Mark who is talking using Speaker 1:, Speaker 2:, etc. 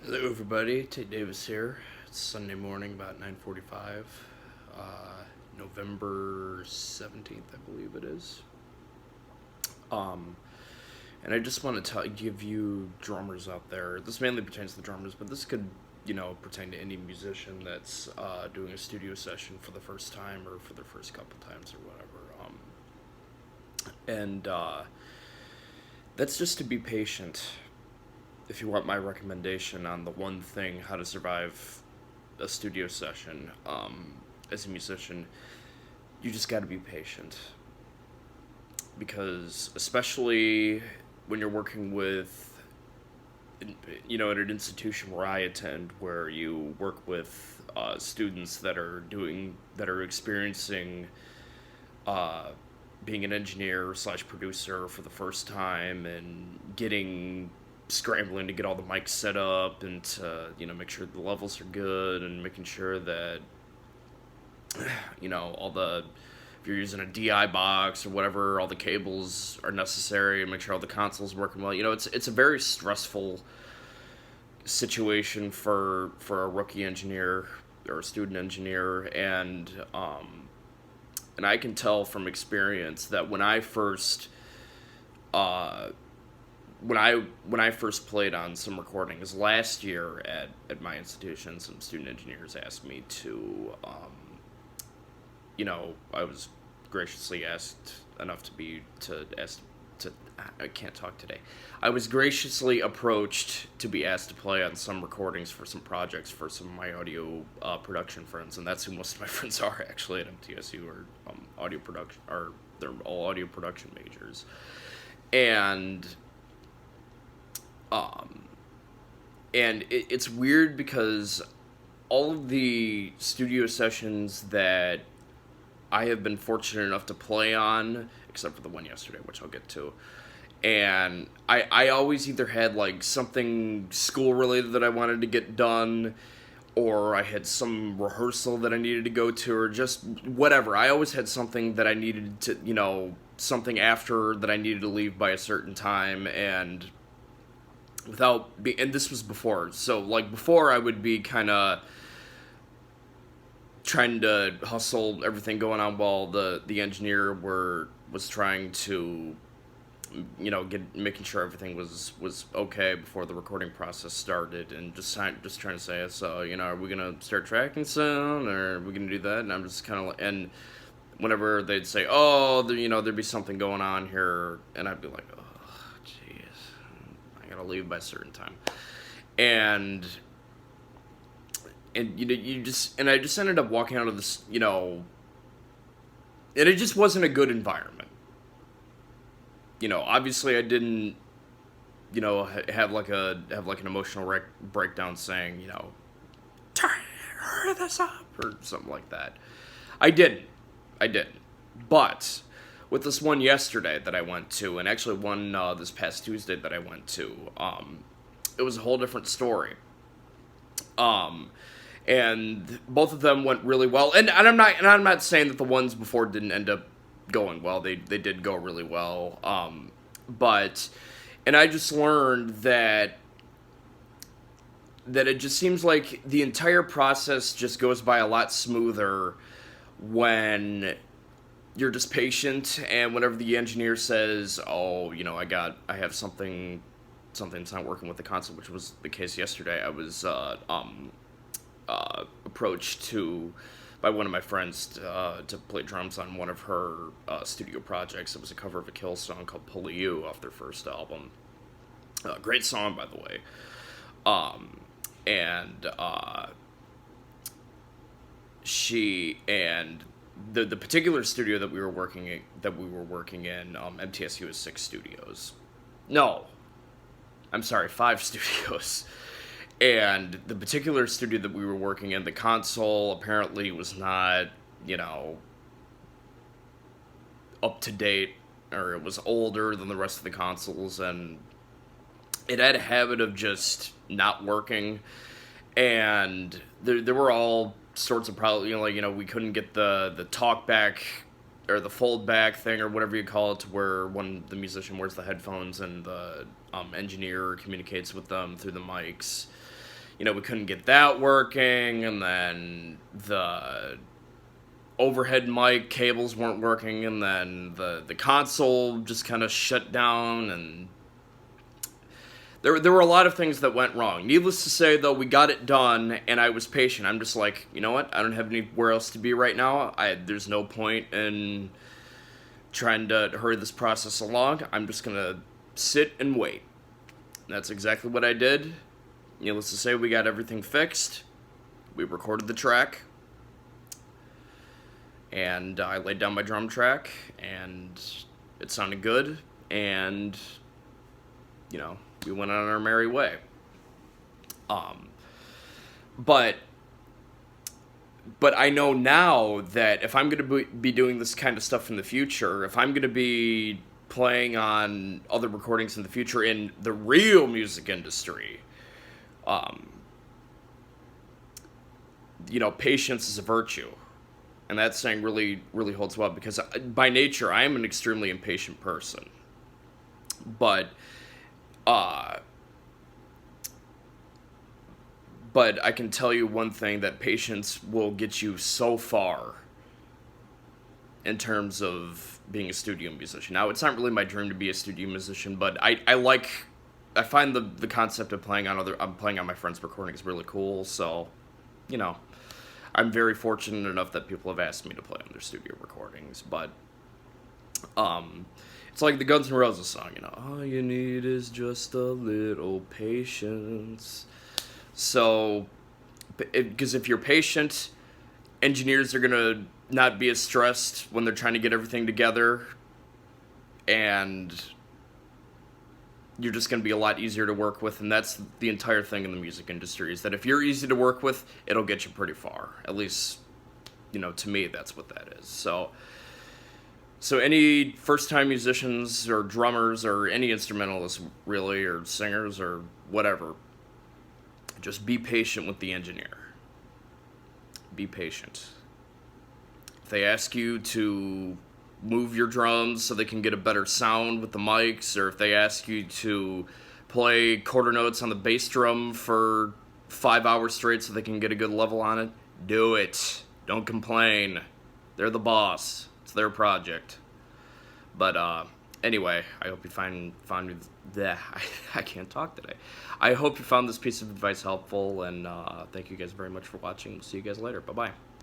Speaker 1: Hello, everybody. Tate Davis here. It's Sunday morning, about 9:45, November 17th, I believe it is. Um, and I just want to give you drummers out there. This mainly pertains to the drummers, but this could, pertain to any musician that's doing a studio session for the first time or for their first couple times or whatever. And That's just to be patient. If you want my recommendation on the one thing how to survive a studio session as a musician, you just got to be patient, because especially when you're working with at an institution where I attend, where you work with students that are experiencing uh, being an engineer slash producer for the first time, and getting scrambling to get all the mics set up and to make sure the levels are good, and making sure that all the, if you're using a DI box or whatever, all the cables are necessary, and make sure all the consoles working well. It's a very stressful situation for a rookie engineer or a student engineer, and I can tell from experience that uh, when I first played on some recordings last year at my institution, some student engineers asked me to, I was graciously asked enough to ask to I can't talk today. I was graciously approached to be asked to play on some recordings for some projects for some of my audio production friends, and that's who most of my friends are actually at MTSU, or audio production, or they're all audio production majors, and um, it's weird because all of the studio sessions that I have been fortunate enough to play on, except for the one yesterday, which I'll get to. And I always either had like something school related that I wanted to get done, or I had some rehearsal that I needed to go to, or just whatever. I always had something that I needed to, something after that I needed to leave by a certain time, and and this was before. So like before, I would be kind of trying to hustle everything going on while the engineer was trying to get making sure everything was okay before the recording process started, and just trying to say, so are we gonna start tracking soon, or are we gonna do that? And I'm just kind of, and whenever they'd say, oh, there'd be something going on here, and I'd be like, oh jeez, I gotta leave by a certain time, and I just ended up walking out of this, and it just wasn't a good environment. Obviously I didn't, have like an emotional breakdown saying, hurry this up or something like that. I didn't. I didn't. But with this one yesterday that I went to, and actually one this past Tuesday that I went to, it was a whole different story. Um, and both of them went really well. And I'm not saying that the ones before didn't end up going well. They did go really well. But and I just learned that it just seems like the entire process just goes by a lot smoother when you're just patient, and whenever the engineer says, "Oh, I have something's not working with the console," which was the case yesterday. I was approached to by one of my friends to play drums on one of her studio projects. It was a cover of a Kill song called "Pull You" off their first album. Great song, by the way. And she and the particular studio that we were working in, MTSU is 6 studios. No, I'm sorry, 5 studios. And the particular studio that we were working in, the console apparently was not, you know, up to date, or it was older than the rest of the consoles, and it had a habit of just not working. And there were all sorts of problems. We couldn't get the talk back or the fold back thing or whatever you call it, to where when the musician wears the headphones and the engineer communicates with them through the mics. we couldn't get that working, and then the overhead mic cables weren't working, and then the console just kind of shut down, and there were a lot of things that went wrong. Needless to say, though, we got it done, and I was patient. I'm just like, you know what? I don't have anywhere else to be right now. There's no point in trying to hurry this process along. I'm just gonna sit and wait. That's exactly what I did. Needless to say, we got everything fixed. We recorded the track. And I laid down my drum track, and it sounded good, and, we went on our merry way. But I know now that if I'm going to be doing this kind of stuff in the future, if I'm going to be playing on other recordings in the future in the real music industry, patience is a virtue. And that saying really, really holds well, because by nature, I am an extremely impatient person. But I can tell you one thing, that patience will get you so far in terms of being a studio musician. Now, it's not really my dream to be a studio musician, but I find the concept of playing on my friends' recordings really cool, so, I'm very fortunate enough that people have asked me to play on their studio recordings, but it's like the Guns N' Roses song, all you need is just a little patience. So, because if you're patient, engineers are going to not be as stressed when they're trying to get everything together, and you're just going to be a lot easier to work with, and that's the entire thing in the music industry, is that if you're easy to work with, it'll get you pretty far. At least, to me, that's what that is. So any first-time musicians or drummers or any instrumentalists, really, or singers or whatever, just be patient with the engineer. Be patient. If they ask you to move your drums so they can get a better sound with the mics, or if they ask you to play quarter notes on the bass drum for 5 hours straight so they can get a good level on it, do it. Don't complain. They're the boss. It's their project. But anyway, I hope you found I can't talk today. I hope you found this piece of advice helpful, and thank you guys very much for watching. See you guys later. Bye-bye.